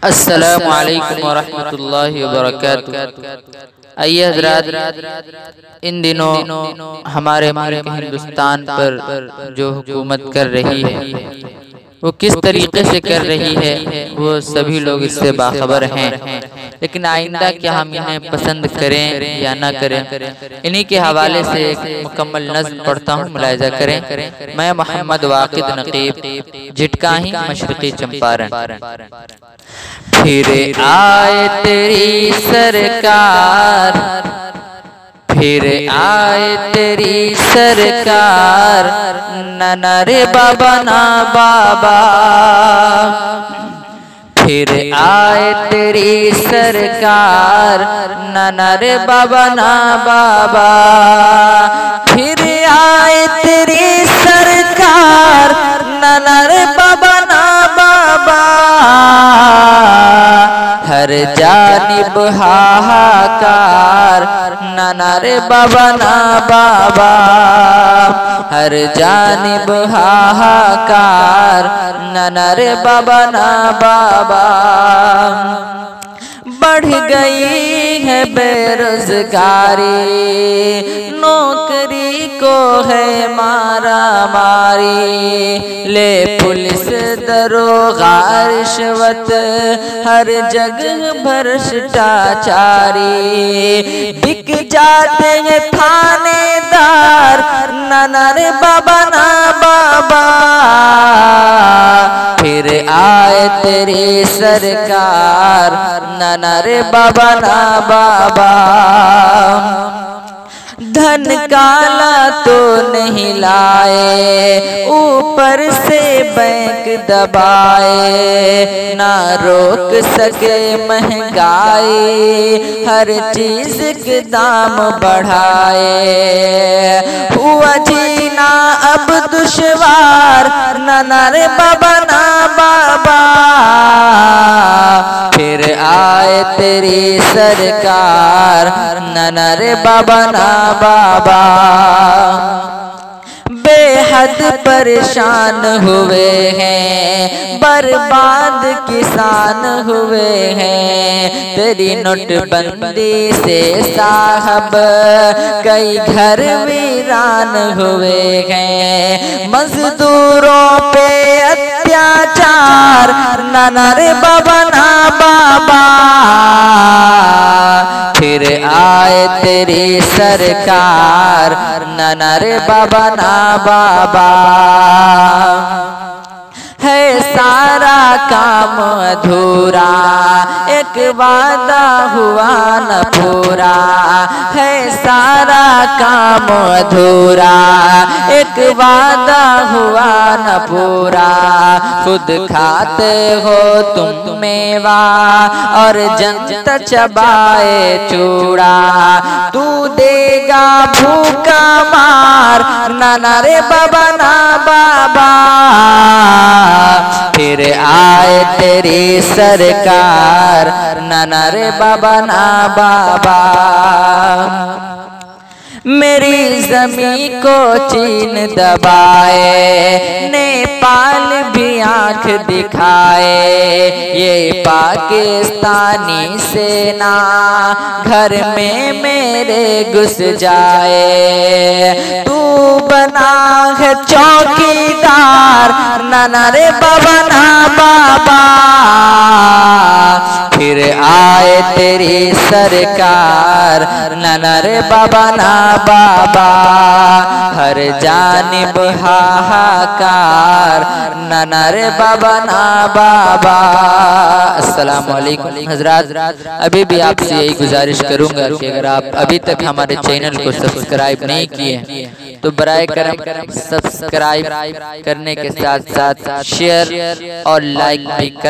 अस्सलामु अलैकुम वरहमतुल्लाहि वबरकातुहू। आइए हज़रात, इन दिनों हमारे मुल्क हिंदुस्तान पर जो हुकूमत कर रही है वो किस तरीके से कर रही है वो सभी लोग इससे बाखबर हैं। लेकिन आइंदा क्या हम इन्हें पसंद करें या ना करें, इन्हीं के हवाले से एक मुकम्मल नज़्म पढ़ता हूँ, मुलाहिज़ा करें। मैं मोहम्मद वाकिद नकीब, झिटकाही, मशरिकी चंपारण। फिर आए तेरी सरकार, फिर आए तेरी सरकार, ना रे बाबा ना बाबा। फिर आए तेरी सरकार, ना रे बाबा ना बाबा। फिर आए तेरी सरकार, ना रे बाबा ना बाबा। हर जानिब हाहाकार, ना रे बाबा ना बाबा। हर जानिब हाहाकार, ना रे बाबा ना बाबा। बढ़ गई है बेरोजगारी, नौकरी को है मारा मारी। ले पुलिस दरोगा रिश्वत, हर जगह भ्रष्टाचारी। बिक जाते हैं थानेदार, ना रे बाबा ना बाबा। फिर आए तेरी सरकार, ना रे बाबा ना बाबा। धन काला तो नहीं लाए, ऊपर से बैंक दबाए। ना रोक सके महंगाई, हर चीज के दाम बढ़ाए। हुआ जीना अब दुश्वार, ना रे बाबा ना बाबा। फिर आए तेरी सरकार, ना रे बाबा ना बाबा। बेहद परेशान हुए हैं, बर्बाद किसान हुए हैं। तेरी नोटबंदी से साहब कई घर वीरान हुए हैं। मजदूरों पे अत्याचार, ना रे बाबा ना बाबा। फिर आए तेरी सरकार, ना रे बाबा ना बाबा। है सारा काम अधूरा, एक वादा हुआ न पूरा। है सारा काम अधूरा, एक वादा हुआ न पूरा। खुद खाते हो तुम मेवा और जनता चबाए चूड़ा। तू देगा भूखा मार, ना रे बाबा ना बाबा। फिर आए तेरी सरकार, ना रे बाबा ना बाबा। मेरी जमी को चीन दबाए, नेपाल भी आंख दिखाए। ये पाकिस्तानी सेना घर में मेरे घुस जाए। तू बना है चौकीदार, ना रे बाबा ना बाबा। फिर आए तेरी सरकार, ना रे बाबा ना बाबा। हर जानिब हाहाकार, ना रे बाबा ना बाबा। अस्सलामु अलैकुम हज़रात, अभी भी आपसे यही गुजारिश करूंगा कि अगर आप अभी तक हमारे चैनल को सब्सक्राइब नहीं किए तो बराए करम सब्सक्राइब करने के साथ साथ शेयर और लाइक भी कर